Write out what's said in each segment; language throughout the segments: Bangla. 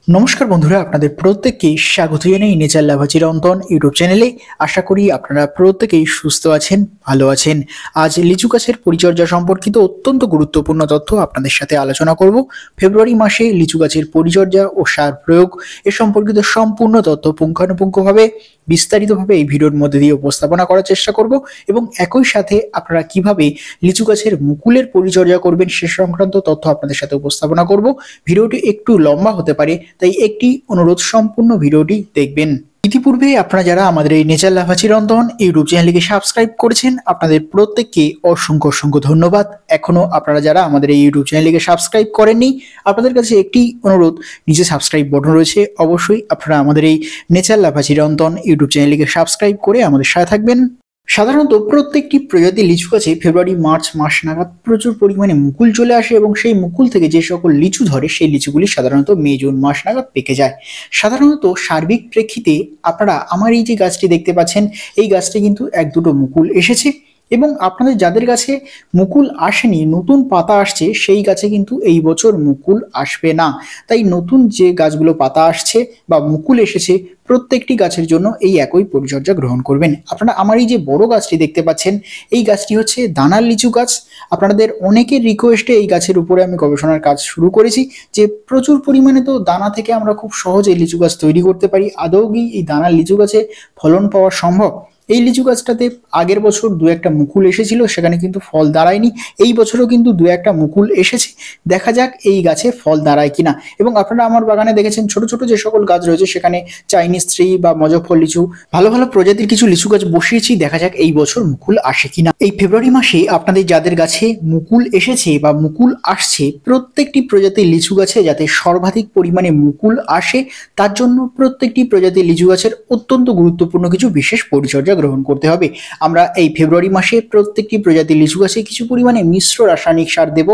নমস্কার বন্ধুরা, আপনাদের প্রত্যেককে স্বাগত জানাই নেচার লাভা চিরন্তন ইউটিউব চ্যানেলে। আশা করি আপনারা প্রত্যেকেই সুস্থ আছেন, ভালো আছেন। আজ লিচু গাছের পরিচর্যা সম্পর্কিত অত্যন্ত গুরুত্বপূর্ণ তথ্য আপনাদের সাথে আলোচনা করব। ফেব্রুয়ারি মাসে লিচু গাছের পরিচর্যা ও সার প্রয়োগ এ সম্পর্কিত সম্পূর্ণ তথ্য পুঙ্খানুপুঙ্খভাবে বিস্তারিতভাবে এই ভিডিওর মধ্যে দিয়ে উপস্থাপনা করার চেষ্টা করব এবং একই সাথে আপনারা কিভাবে লিচু গাছের মুকুলের পরিচর্যা করবেন সে সংক্রান্ত তথ্য আপনাদের সাথে উপস্থাপনা করব। ভিডিওটি একটু লম্বা হতে পারে, তাই একটি অনুরোধ, সম্পূর্ণ ভিডিওটি দেখবেন। ইতিপূর্বে আপনারা যারা আমাদের এই নেচার লাভা চিরন্তন ইউটিউব চ্যানেলকে সাবস্ক্রাইব করেছেন, আপনাদের প্রত্যেককে অসংখ্য অসংখ্য ধন্যবাদ। এখনো আপনারা যারা আমাদের এই ইউটিউব চ্যানেলকে সাবস্ক্রাইব করেননি, আপনাদের কাছে একটি অনুরোধ, নিচে সাবস্ক্রাইব বাটন রয়েছে, অবশ্যই আপনারা আমাদের এই নেচার লাভা চিরন্তন ইউটিউব চ্যানেলকে সাবস্ক্রাইব করে আমাদের সাথে থাকবেন। সাধারণত প্রত্যেকটি প্রজাতির লিচু গাছে ফেব্রুয়ারি মার্চ মাস নাগাদ প্রচুর পরিমাণে মুকুল চলে আসে এবং সেই মুকুল থেকে যে সকল লিচু ধরে সেই লিচুগুলি সাধারণত মে জুন মাস নাগাদ পেকে যায়। সাধারণত সার্বিক প্রেক্ষিতে আপনারা আমার এই যে গাছটি দেখতে পাচ্ছেন, এই গাছটি কিন্তু এক দুটো মুকুল এসেছে এবং আপনাদের যাদের গাছে মুকুল আসেনি, নতুন পাতা আসছে, সেই গাছে কিন্তু এই বছর মুকুল আসবে না। তাই নতুন যে গাছগুলো পাতা আসছে বা মুকুল এসেছে, প্রত্যেকটি গাছের জন্য এই একই পরিচর্যা গ্রহণ করবেন। আপনারা আমার এই যে বড় গাছটি দেখতে পাচ্ছেন, এই গাছটি হচ্ছে দানার লিচু গাছ। আপনাদের অনেকের রিকোয়েস্টে এই গাছের উপরে আমি গবেষণার কাজ শুরু করেছি যে প্রচুর পরিমাণে তো দানা থেকে আমরা খুব সহজে লিচু গাছ তৈরি করতে পারি। আদৌ কি এই দানার লিচু গাছে ফলন পাওয়া সম্ভব? এই লিচু গাছটাতে আগের বছর দু একটা মুকুল এসেছিল, সেখানে কিন্তু ফল দাঁড়ায়নি। এই বছরও কিন্তু দু একটা মুকুল এসেছে, দেখা যাক এই গাছে ফল দাঁড়ায় কিনা। এবং আপনারা আমার বাগানে দেখেছেন ছোট ছোট যে সকল গাছ রয়েছে, সেখানে চাইনিজ থ্রি বা মজফর লিচু, ভালো ভালো প্রজাতির কিছু লিচু গাছ বসিয়েছি, দেখা যাক এই বছর মুকুল আসে কিনা। এই ফেব্রুয়ারি মাসে আপনাদের যাদের গাছে মুকুল এসেছে বা মুকুল আসছে, প্রত্যেকটি প্রজাতির লিচু গাছে যাতে সর্বাধিক পরিমাণে মুকুল আসে, তার জন্য প্রত্যেকটি প্রজাতির লিচু গাছের অত্যন্ত গুরুত্বপূর্ণ কিছু বিশেষ পরিচর্যা গ্রহণ করতে হবে। আমরা এই ফেব্রুয়ারি মাসে প্রত্যেকটি প্রজাতির লিচু গাছে কিছু পরিমাণে মিশ্র রাসায়নিক সার দেব,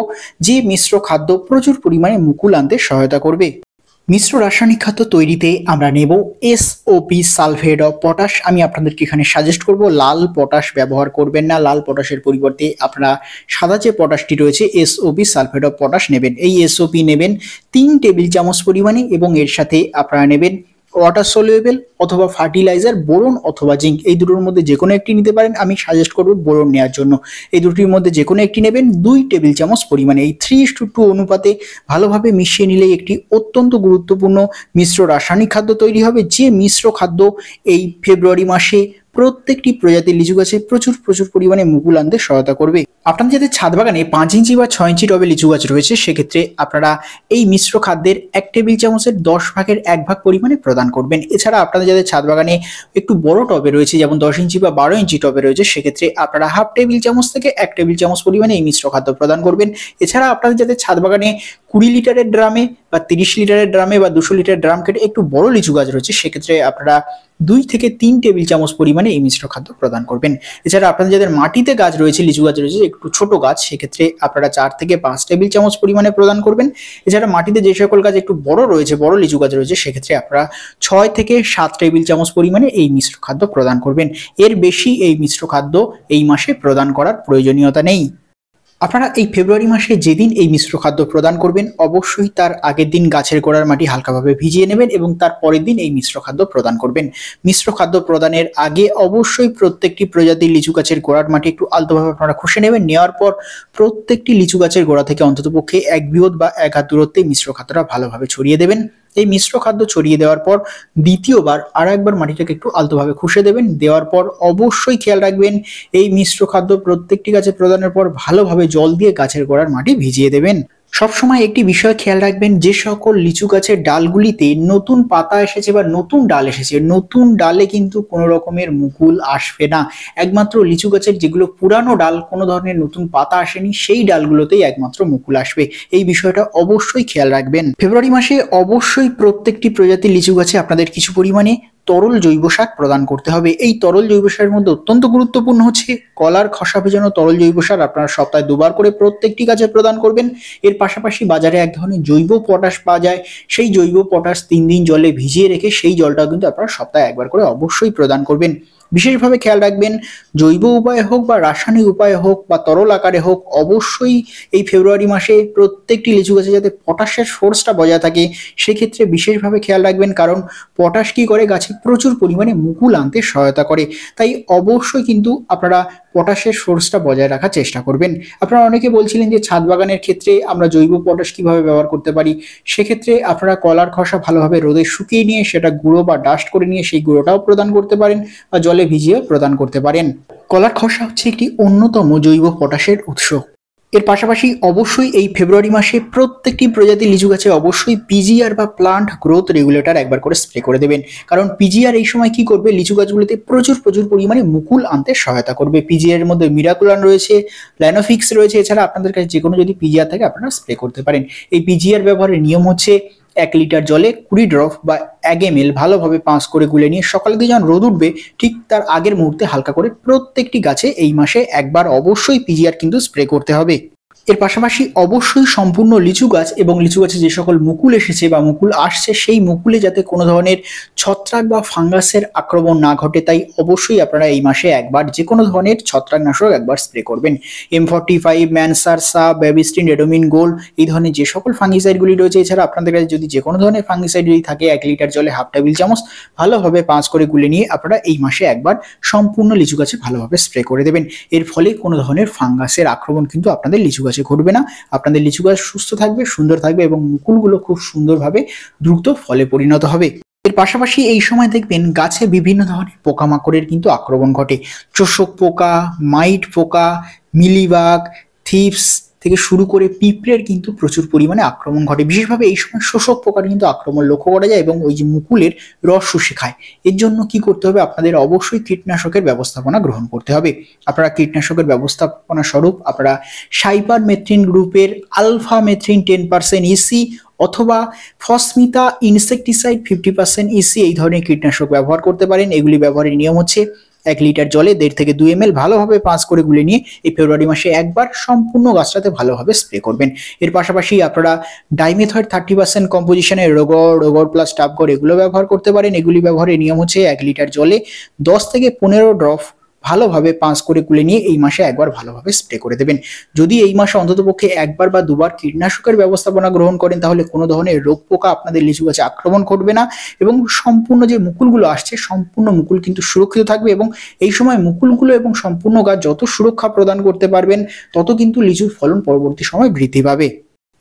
যে মিশ্র খাদ্য প্রচুর পরিমাণে মুকুল আনতে সহায়তা করবে। মিশ্র রাসায়নিক খাদ্য তৈরিতে আমরা নেব এসওপি সালফেট অফ পটাশ। আমি আপনাদেরকে এখানে সাজেস্ট করব লাল পটাশ ব্যবহার করবেন না। লাল পটাশের পরিবর্তে আপনারা সাদা যে পটাশটি রয়েছে এসওপি সালফেট অফ পটাশ নেবেন। এই এসওপি নেবেন 3 টেবিল চামচ পরিমাণে এবং এর সাথে আপনারা নেবেন ওয়াটার সলিউবেল অথবা ফার্টিলাইজার, বোরন অথবা জিঙ্ক। এই দুটোর মধ্যে যে কোনো একটি নিতে পারেন, আমি সাজেস্ট করব বোরন নেওয়ার জন্য। এই দুটির মধ্যে যে কোনো একটি নেবেন 2 টেবিল চামচ পরিমাণে। এই 3:2 অনুপাতে ভালোভাবে মিশিয়ে নিলেই একটি অত্যন্ত গুরুত্বপূর্ণ মিশ্র রাসায়নিক খাদ্য তৈরি হবে, যে মিশ্র খাদ্য এই ফেব্রুয়ারি মাসে প্রত্যেকটি প্রজাতির লিচু গাছে প্রচুর প্রচুর পরিমাণে মুকুল আনতে সহায়তা করবে। আপনাদের যাদের ছাদ বাগানে 5 ইঞ্চি বা 6 ইঞ্চি টবে লিচু গাছ রয়েছে, সেক্ষেত্রে আপনারা এই মিশ্র খাদ্যের 1 টেবিল চামচের 10 ভাগের 1 ভাগ পরিমাণে প্রদান করবেন। এছাড়া আপনাদের যাদের ছাদ বাগানে একটু বড় টবে রয়েছে, যেমন 10 ইঞ্চি বা 12 ইঞ্চি টবে রয়েছে, সেক্ষেত্রে আপনারা হাফ টেবিল চামচ থেকে 1 টেবিল চামচ পরিমাণে এই মিশ্র খাদ্য প্রদান করবেন। এছাড়া আপনাদের যাদের ছাদ বাগানে 20 লিটারের ড্রামে বা 30 লিটারের ড্রামে বা 200 লিটার ড্রাম কেটে একটু বড় লিচু গাছ রয়েছে, সেক্ষেত্রে আপনারা 2 থেকে 3 টেবিল চামচ পরিমাণে এই মিশ্র খাদ্য প্রদান করবেন। এছাড়া আপনাদের যাদের মাটিতে গাছ রয়েছে, লিচু গাছ রয়েছে একটু ছোট গাছ, সেক্ষেত্রে আপনারা 4 থেকে 5 টেবিল চামচ পরিমাণে প্রদান করবেন। এছাড়া মাটিতে যে সকল গাছ একটু বড় রয়েছে, বড় লিচু গাছ রয়েছে, সেক্ষেত্রে আপনারা 6 থেকে 7 টেবিল চামচ পরিমাণে এই মিশ্র খাদ্য প্রদান করবেন। এর বেশি এই মিশ্র খাদ্য এই মাসে প্রদান করার প্রয়োজনীয়তা নেই। আপনারা এই ফেব্রুয়ারি মাসে যেদিন এই মিশ্র খাদ্য প্রদান করবেন, অবশ্যই তার আগের দিন গাছের গোড়ার মাটি হালকাভাবে ভিজিয়ে নেবেন এবং তার পরের দিন এই মিশ্র খাদ্য প্রদান করবেন। মিশ্র খাদ্য প্রদানের আগে অবশ্যই প্রত্যেকটি প্রজাতির লিচু গাছের গোড়ার মাটি একটু আলতোভাবে আপনারা খুশে নেবেন। নেওয়ার পর প্রত্যেকটি লিচু গাছের গোড়া থেকে অন্ততপক্ষে 1 বিঘত বা 1 হাত দূরত্বে মিশ্র খাদ্যটা ভালোভাবে ছড়িয়ে দেবেন। এই মিশ্র খাদ্য ছড়িয়ে দেওয়ার পর দ্বিতীয়বার আর একবার মাটিটাকে একটু আলতোভাবে খুশে দেবেন। দেওয়ার পর অবশ্যই খেয়াল রাখবেন, এই মিশ্র খাদ্য প্রত্যেকটি গাছে প্রদানের পর ভালোভাবে জল দিয়ে গাছের গোড়ার মাটি ভিজিয়ে দেবেন। সবসময় একটি বিষয় খেয়াল রাখবেন, যে সকল লিচু গাছের ডালগুলিতে নতুন পাতা এসেছে বা নতুন ডাল এসেছে, নতুন ডালে কিন্তু কোনো রকমের মুকুল আসবে না। একমাত্র লিচু গাছের যেগুলো পুরানো ডাল, কোনো ধরনের নতুন পাতা আসেনি, সেই ডালগুলোতেই একমাত্র মুকুল আসবে। এই বিষয়টা অবশ্যই খেয়াল রাখবেন। ফেব্রুয়ারি মাসে অবশ্যই প্রত্যেকটি প্রজাতির লিচু গাছে আপনাদের কিছু পরিমাণে তরল জৈব সার প্রদান করতে হবে। এই তরল জৈব সারের মধ্যে অত্যন্ত গুরুত্বপূর্ণ হচ্ছে কলার খসা ভেজানো তরল জৈব সার। আপনারা সপ্তাহে 2 বার করে প্রত্যেকটি গাছে প্রদান করবেন। এর পাশাপাশি বাজারে এক ধরনের জৈব পটাশ পাওয়া যায়, সেই জৈব পটাশ 3 দিন জলে ভিজিয়ে রেখে সেই জলটাও কিন্তু আপনারা সপ্তাহে 1 বার করে অবশ্যই প্রদান করবেন। বিশেষভাবে খেয়াল রাখবেন, জৈব উপায়ে হোক বা রাসায়নিক উপায়ে হোক বা তরল আকারে হোক, অবশ্যই এই ফেব্রুয়ারি মাসে প্রত্যেকটি লিচু গাছে যাতে পটাশের সোর্সটা বজায় থাকে সেক্ষেত্রে বিশেষভাবে খেয়াল রাখবেন, কারণ পটাশ কি করে, গাছে প্রচুর পরিমাণে মুকুল আনতে সহায়তা করে। তাই অবশ্যই কিন্তু আপনারা পটাশের সোর্সটা বজায় রাখার চেষ্টা করবেন। আপনারা অনেকে বলছিলেন যে ছাদ বাগানের ক্ষেত্রে আমরা জৈব পটাশ কিভাবে ব্যবহার করতে পারি। সেক্ষেত্রে আপনারা কলার খোসা ভালোভাবে রোদে শুকিয়ে নিয়ে সেটা গুঁড়ো বা ডাস্ট করে নিয়ে সেই গুঁড়োটাও প্রদান করতে পারেন বা জলে ভিজিয়েও প্রদান করতে পারেন। কলার খোসা হচ্ছে একটি অন্যতম জৈব পটাশের উৎস। এর পাশাপাশি অবশ্যই এই ফেব্রুয়ারি মাসে প্রত্যেকটি প্রজাতির লিচু গাছে অবশ্যই পিজিআর বা প্লান্ট গ্রোথ রেগুলেটর একবার করে স্প্রে করে দেবেন, কারণ পিজিআর এই সময় কি করবে, লিচু গাছগুলোতে প্রচুর পরিমাণে মুকুল আনতে সহায়তা করবে। পিজিআর এর মধ্যে মিরাকুলান রয়েছে, প্ল্যানোফিক্স রয়েছে, এছাড়া আপনাদের কাছে যে কোনো যদি পিজিআর থাকে আপনারা স্প্রে করতে পারেন। এই পিজিআর ব্যবহারের নিয়ম হচ্ছে 1 লিটার জলে 20 ড্রপ বা 1 ml ভালোভাবে পাঁচ করে গুলে নিয়ে সকালে দিয়ে যখন রোদ উঠবে ঠিক তার আগের মুহূর্তে হালকা করে প্রত্যেকটি গাছে এই মাসে একবার অবশ্যই পিজিআর কিন্তু স্প্রে করতে হবে। এর পাশাপাশি অবশ্যই সম্পূর্ণ লিচু গাছ এবং লিচু গাছে যে সকল মুকুল এসেছে বা মুকুল আসছে সেই মুকুলে যাতে কোনো ধরনের ছত্রাক বা ফাঙ্গাসের আক্রমণ না ঘটে, তাই অবশ্যই আপনারা এই মাসে একবার যে কোনো ধরনের ছত্রাকনাশক একবার স্প্রে করবেন। M45, ম্যানসারসা, ব্যাবিস্টিন, রেডোমিন গোল্ড এই ধরনের যে সকল ফাঙ্গিসাইডগুলি রয়েছে, এছাড়া আপনাদের কাছে যদি যে কোনো ধরনের ফাঙ্গিসাইড যদি থাকে 1 লিটার জলে 1/2 টেবিল চামচ ভালোভাবে পাঁচ করে গুলে নিয়ে আপনারা এই মাসে একবার সম্পূর্ণ লিচু গাছে ভালোভাবে স্প্রে করে দেবেন। এর ফলে কোনো ধরনের ফাঙ্গাসের আক্রমণ কিন্তু আপনাদের লিচু গাছে ঘটবে না। আপনাদের লিচু গাছ সুস্থ থাকবে, সুন্দর থাকবে এবং মুকুলগুলো খুব সুন্দরভাবে দ্রুত ফলে পরিণত হবে। এর পাশাপাশি এই সময় দেখবেন গাছে বিভিন্ন ধরনের পোকামাকড়ের কিন্তু আক্রমণ ঘটে। চোষক পোকা, মাইট পোকা, মিলিবাগ, থিপস থেকে শুরু করে পিঁপড়ের কিন্তু প্রচুর পরিমাণে আক্রমণ ঘটে। বিশেষভাবে এই সময় শোষক পোকার কিন্তু আক্রমণ লক্ষ্য করা যায় এবং ওই যে মুকুলের রস শুষে খায়। এর জন্য কি করতে হবে, আপনাদের অবশ্যই কীটনাশকের ব্যবস্থাপনা গ্রহণ করতে হবে। আপনারা কীটনাশকের ব্যবস্থাপনা স্বরূপ আপনারা সাইপারমেথ্রিন গ্রুপের আলফামেথ্রিন 10% ইসি অথবা ফসমিতা ইনসেকটিসাইড 50% ইসি এই ধরনের কীটনাশক ব্যবহার করতে পারেন। এগুলি ব্যবহারের নিয়ম হচ্ছে 1 লিটার জলে 1.5 থেকে 2 ml ভালোভাবে পাঁচ করে গুলে নিয়ে এই ফেব্রুয়ারি মাসে একবার সম্পূর্ণ গাছটাতে ভালোভাবে স্প্রে করবেন। এর পাশাপাশি আপনারা ডাইমেথয়েড 30% কম্পোজিশনের রোগর প্লাস টাবগর এগুলো ব্যবহার করতে পারেন। এগুলি ব্যবহারের নিয়ম হচ্ছে 1 লিটার জলে 10 থেকে 15 ড্রপ ভালোভাবে পাঁচ করে গুলে নিয়ে এই মাসে একবার ভালোভাবে স্প্রে করে দেবেন। যদি এই মাসে অন্ততপক্ষে একবার বা দুবার কীটনাশকের ব্যবস্থাপনা গ্রহণ করেন তাহলে কোনো ধরনের রোগ পোকা আপনাদের লিচু গাছে আক্রমণ করবে না এবং সম্পূর্ণ যে মুকুলগুলো আসছে সম্পূর্ণ মুকুল কিন্তু সুরক্ষিত থাকবে এবং এই সময় মুকুলগুলো এবং সম্পূর্ণ গাছ যত সুরক্ষা প্রদান করতে পারবেন তত কিন্তু লিচুর ফলন পরবর্তী সময় বৃদ্ধি পাবে।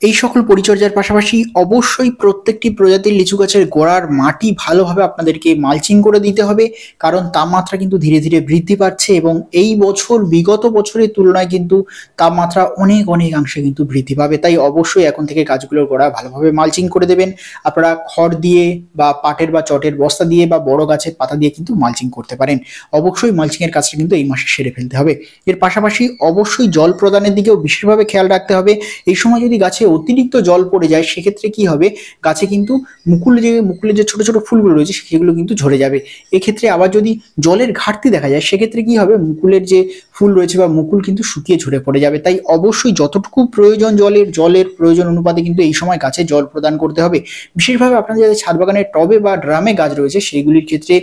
এই সকল পরিচর্যার পাশাপাশি অবশ্যই প্রত্যেকটি প্রজাতির লিচু গাছের গোড়ার মাটি ভালোভাবে আপনাদেরকে মালচিং করে দিতে হবে, কারণ তাপমাত্রা কিন্তু ধীরে ধীরে বৃদ্ধি পাচ্ছে এবং এই বছর বিগত বছরের তুলনায় কিন্তু তাপমাত্রা অনেকাংশে কিন্তু বৃদ্ধি পাবে। তাই অবশ্যই এখন থেকে গাছগুলোর গোড়া ভালোভাবে মালচিং করে দেবেন। আপনারা খড় দিয়ে বা পাটের বা চটের বস্তা দিয়ে বা বড় গাছের পাতা দিয়ে কিন্তু মালচিং করতে পারেন। অবশ্যই মালচিং এর কাজটা কিন্তু এই মাসে সেরে ফেলতে হবে। এর পাশাপাশি অবশ্যই জল প্রদানের দিকেও বিশেষভাবে খেয়াল রাখতে হবে। এই সময় যদি গাছে অতিরিক্ত জল পড়ে যায় সেক্ষেত্রে কি হবে, গাছে কিন্তু মুকুলের যে ছোট ছোট ফুলগুলো রয়েছে সেগুলো কিন্তু ঝরে যাবে। এক্ষেত্রে আবার যদি জলের ঘাটতি দেখা যায় সেক্ষেত্রে কি হবে, মুকুলের যে ফুল রয়েছে বা মুকুল কিন্তু শুকিয়ে ঝরে পড়ে যাবে। তাই অবশ্যই যতটুকু প্রয়োজন জলের প্রয়োজন অনুপাতে কিন্তু এই সময় গাছে জল প্রদান করতে হবে। বিশেষভাবে আপনাদের যাদের ছাদ বাগানের টবে বা ড্রামে গাছ রয়েছে সেইগুলির ক্ষেত্রে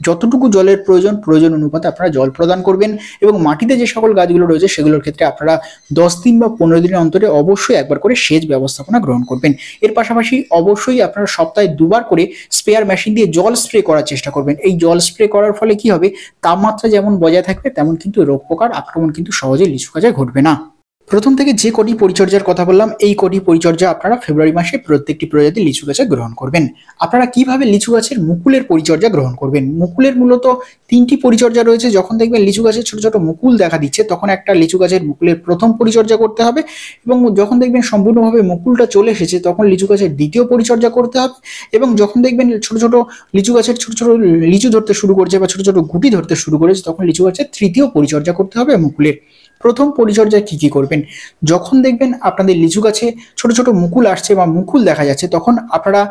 যতটুকু জলের প্রয়োজন অনুপাতে আপনারা জল প্রদান করবেন এবং মাটিতে যে সকল গাছগুলো রয়েছে সেগুলোর ক্ষেত্রে আপনারা 10 দিন বা 15 দিনের অন্তরে অবশ্যই একবার করে সেচ ব্যবস্থাপনা গ্রহণ করবেন। এর পাশাপাশি অবশ্যই আপনারা সপ্তাহে 2 বার করে স্প্রেয়ার মেশিন দিয়ে জল স্প্রে করার চেষ্টা করবেন। এই জল স্প্রে করার ফলে কি হবে, তাপমাত্রা যেমন বজায় থাকবে তেমন কিন্তু রোগ পোকার আক্রমণ কিন্তু সহজে লিচু গাছে ঘটবে না। প্রথম থেকে যে কটি পরিচর্যার কথা বললাম এই কটি পরিচর্যা আপনারা ফেব্রুয়ারি মাসে প্রত্যেকটি প্রজাতির লিচু গাছে গ্রহণ করবেন। আপনারা কিভাবে লিচু গাছের মুকুলের পরিচর্যা গ্রহণ করবেন, মুকুলের মূলত 3টি পরিচর্যা রয়েছে। যখন দেখবেন লিচু গাছের ছোট ছোট মুকুল দেখা দিচ্ছে তখন একটা লিচু গাছের মুকুলের প্রথম পরিচর্যা করতে হবে এবং যখন দেখবেন সম্পূর্ণভাবে মুকুলটা চলে এসেছে তখন লিচু গাছের দ্বিতীয় পরিচর্যা করতে হবে এবং যখন দেখবেন ছোট ছোট লিচু গাছের ছোট ছোট লিচু ধরতে শুরু করছে বা ছোট ছোট গুটি ধরতে শুরু করেছে তখন লিচু গাছের তৃতীয় পরিচর্যা করতে হবে মুকুলের। প্রথম পরিচর্যায় কি করবেন, যখন দেখবেন আপনাদের লিচু গাছে ছোট ছোট মুকুল আসছে বা মুকুল দেখা যাচ্ছে তখন আপনারা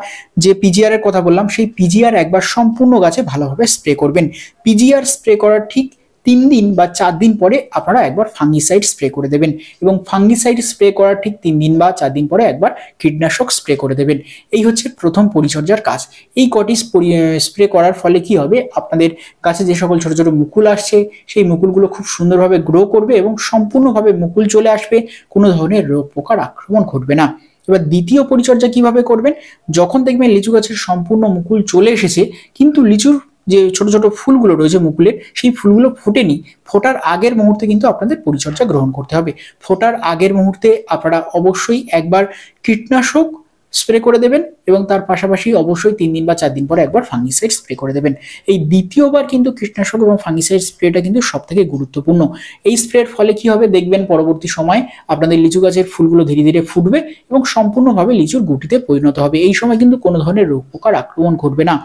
যে পিজিআর এর কথা বললাম সেই পিজিআর একবার সম্পূর্ণ গাছে ভালোভাবে স্প্রে করবেন। পিজিআর স্প্রে করার ঠিক 3 দিন বা 4 দিন পরে আপনারা একবার ফাঙ্গিসাইড স্প্রে করে দেবেন এবং ফাঙ্গিসাইড স্প্রে করার ঠিক 3 দিন বা 4 দিন পরে একবার কীটনাশক স্প্রে করে দেবেন। এই হচ্ছে প্রথম পরিচর্যার কাজ। এই কটি স্প্রে করার ফলে কি হবে, আপনাদের গাছে যে সকল ছোট ছোট মুকুল আসছে সেই মুকুলগুলো খুব সুন্দরভাবে গ্রো করবে এবং সম্পূর্ণভাবে মুকুল চলে আসবে, কোনো ধরনের রোগ পোকার আক্রমণ ঘটবে না। এবার দ্বিতীয় পরিচর্যা কিভাবে করবেন, যখন দেখবেন লিচু গাছের সম্পূর্ণ মুকুল চলে এসেছে কিন্তু লিচুর যে ছোট ছোট ফুলগুলো রয়েছে মুকুলের, সেই ফুলগুলো ফোটেনি, ফোটার আগের মুহূর্তে কিন্তু আপনাদের পরিচর্যা গ্রহণ করতে হবে। ফোটার আগের মুহূর্তে আপনারা অবশ্যই একবার কীটনাশক স্প্রে করে দেবেন এবং তার পাশাপাশি অবশ্যই 3 দিন বা 4 দিন পরে একবার ফাঙ্গিসাইড স্প্রে করে দেবেন। এই দ্বিতীয়বার কিন্তু কীটনাশক এবং ফাঙ্গিসাইড স্প্রেটা কিন্তু সব থেকে গুরুত্বপূর্ণ। এই স্প্রের ফলে কি হবে দেখবেন, পরবর্তী সময় আপনাদের লিচু গাছের ফুলগুলো ধীরে ধীরে ফুটবে এবং সম্পূর্ণভাবে লিচুর গুটিতে পরিণত হবে। এই সময় কিন্তু কোনো ধরনের রোগ পোকার আক্রমণ ঘটবে না।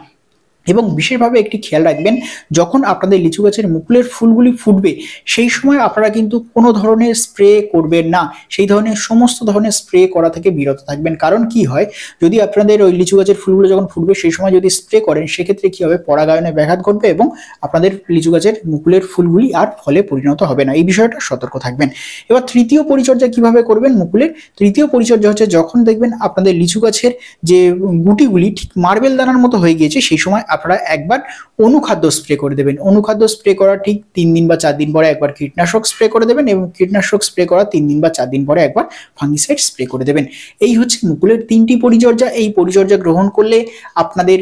এবং বিশেষভাবে একটি খেয়াল রাখবেন, যখন আপনাদের লিচু গাছের মুকুলের ফুলগুলি ফুটবে সেই সময় আপনারা কিন্তু কোনো ধরনের স্প্রে করবেন না, সেই ধরনের সমস্ত ধরনের স্প্রে করা থেকে বিরত থাকবেন। কারণ কি হয়, যদি আপনাদের ওই লিচু গাছের ফুলগুলো যখন ফুটবে সেই সময় যদি স্প্রে করেন সেক্ষেত্রে কি হবে, পরাগায়নে ব্যাঘাত ঘটবে এবং আপনাদের লিচু গাছের মুকুলের ফুলগুলি আর ফলে পরিণত হবে না। এই বিষয়টা সতর্ক থাকবেন। এবার তৃতীয় পরিচর্যা কিভাবে করবেন মুকুলের, তৃতীয় পরিচর্যা হচ্ছে যখন দেখবেন আপনাদের লিচু গাছের যে গুটিগুলি ঠিক মার্বেল দানার মতো হয়ে গিয়েছে সেই সময় আপনারা একবার অনুখাদ্য স্প্রে করে দেবেন। অনুখাদ্য স্প্রে করার ঠিক 3 দিন বা 4 দিন পরে একবার কীটনাশক স্প্রে করে দেবেন এবং কীটনাশক স্প্রে করার 3 দিন বা 4 দিন পরে একবার ফাঙ্গিসাইড স্প্রে করে দেবেন। এই হচ্ছে মুকুলের 3টি পরিচর্যা। এই পরিচর্যা গ্রহণ করলে আপনাদের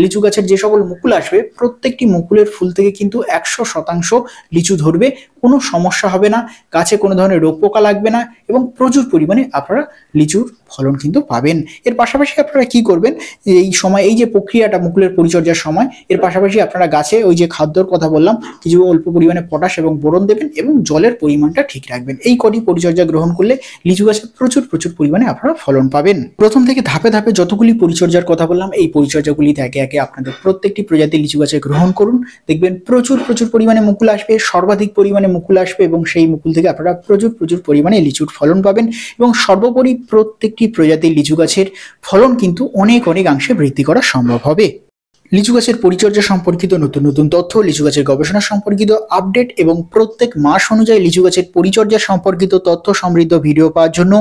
লিচু গাছের যে সকল মুকুল আসবে প্রত্যেকটি মুকুলের ফুল থেকে কিন্তু 100% লিচু ধরবে, কোনো সমস্যা হবে না, গাছে কোনো ধরনের রোগ পোকা লাগবে না এবং প্রচুর পরিমাণে আপনারা লিচুর ফলন কিন্তু পাবেন। এর পাশাপাশি আপনারা কি করবেন, এই সময় এই যে প্রক্রিয়াটা মুকুলের পরিচর্যার সময়, এর পাশাপাশি আপনারা গাছে ওই যে খাদ্যর কথা বললাম, কিছু অল্প পরিমাণে পটাশ এবং বোরন দেবেন এবং জলের পরিমাণটা ঠিক রাখবেন। এই কটি পরিচর্যা গ্রহণ করলে লিচু গাছে প্রচুর পরিমাণে আপনারা ফলন পাবেন। প্রথম থেকে ধাপে ধাপে যতগুলি পরিচর্যার কথা বললাম, এই পরিচর্যাগুলিতে একে একে আপনাদের প্রত্যেকটি প্রজাতির লিচু গাছে গ্রহণ করুন, দেখবেন প্রচুর পরিমাণে মুকুল আসবে, সর্বাধিক পরিমাণে মুকুল আসবে এবং সেই মুকুল থেকে আপনারা প্রচুর পরিমাণে লিচুর ফলন পাবেন এবং সর্বোপরি প্রত্যেকটি প্রজাতির লিচু গাছের ফলন কিন্তু অনেকাংশে বৃদ্ধি করা সম্ভব হবে। লিচু গাছের পরিচর্যা সম্পর্কিত নতুন তথ্য, লিচু গাছের গবেষণা সম্পর্কিত আপডেট এবং প্রত্যেক মাস অনুযায়ী লিচু গাছের পরিচর্যা সম্পর্কিত তথ্য সমৃদ্ধ ভিডিও পাওয়ার জন্য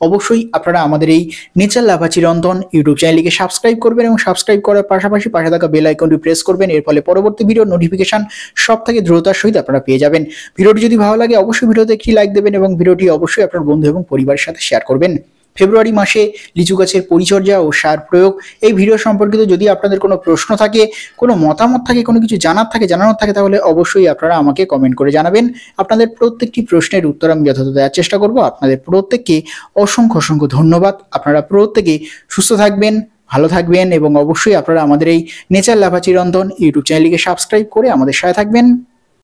অবশ্যই আপনারা আমাদের এই নেচার লাভা চিরন্তন ইউটিউব চ্যানেলটিকে সাবস্ক্রাইব করবেন এবং সাবস্ক্রাইব করার পাশাপাশি পাশে থাকা বেল আইকনটি প্রেস করবেন। এর ফলে পরবর্তী ভিডিওর নোটিফিকেশন সব থেকে দ্রুততার সহিত আপনারা পেয়ে যাবেন। ভিডিওটি যদি ভালো লাগে অবশ্যই ভিডিওতে একটি লাইক দেবেন এবং ভিডিওটি অবশ্যই আপনার বন্ধু এবং পরিবারের সাথে শেয়ার করবেন। ফেব্রুয়ারি মাসে লিচু গাছের পরিচর্যা ও সার প্রয়োগ এই ভিডিও সম্পর্কিত যদি আপনাদের কোনো প্রশ্ন থাকে, কোনো মতামত থাকে, কোনো কিছু জানানোর থাকে তাহলে অবশ্যই আপনারা আমাকে কমেন্ট করে জানাবেন। আপনাদের প্রত্যেকটি প্রশ্নের উত্তর আমি যথাযথ দেওয়ার চেষ্টা করব। আপনাদের প্রত্যেককে অসংখ্য ধন্যবাদ। আপনারা প্রত্যেকে সুস্থ থাকবেন, ভালো থাকবেন এবং অবশ্যই আপনারা আমাদের এই নেচার লাভা চিরন্তন ইউটিউব চ্যানেলটিকে সাবস্ক্রাইব করে আমাদের সাথে থাকবেন।